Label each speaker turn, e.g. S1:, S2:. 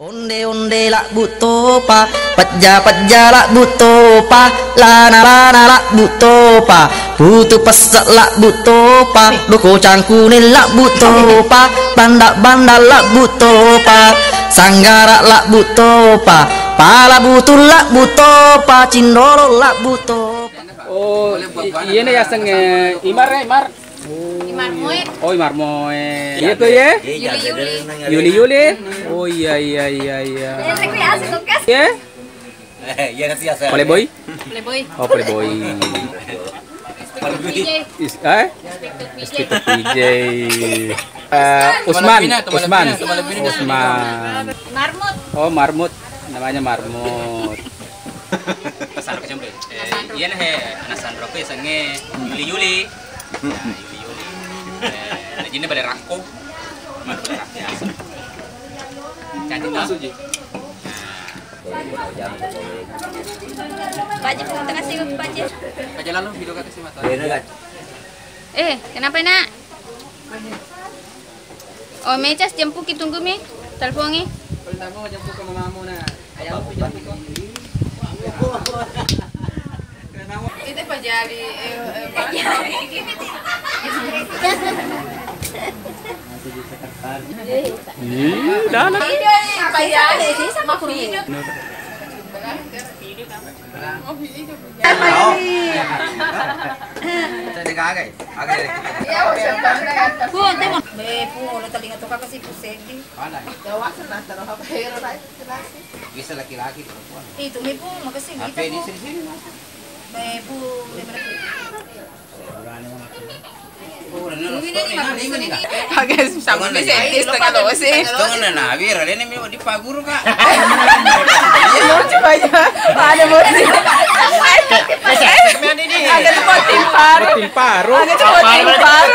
S1: Onde onde lak butopa, pajja pajja lak butopa, lana lana lak butopa, putu pesat lak butopa, doko cangkune lak butopa, banda banda lak butopa, sanggara lak butopa, pala butul lak butopa, cindoro lak butopa.
S2: Oh, iya nih ya Imar.
S3: Imar Moe.
S2: Oh, Imar Moe. Iya tuh ya? Yuli. Oh iya.
S3: Ya.
S2: Ya? Playboy?
S3: Playboy.
S2: Oh, Playboy. Inspektur PJ. Usman.
S3: Marmut.
S2: Oh, Marmut. Namanya Marmut.
S4: Sandro kecombre. Iya nih, anak Sandro ke sange Yuli. Ini balik rako. Cantik tak?
S3: Baca kita kasih ke baca.
S4: Baca lalu video kasih mata.
S3: Kenapa nak? Oh, mecas jemput kita tunggu mi. Teleponnya.
S2: Pertama jemput ke mamamu na. Ayam jemput kok.
S3: Itu pajari
S4: Bisa laki-laki perempuan.
S3: itu mi po makasih
S4: HP di sini.
S3: po
S5: Agak sama ni saya setengah dosis.
S4: Tunggu na bir, ini mi di paguru kak.
S5: Coba aja. Ada musik. Agak cepat timpar. Agak cepat timpar.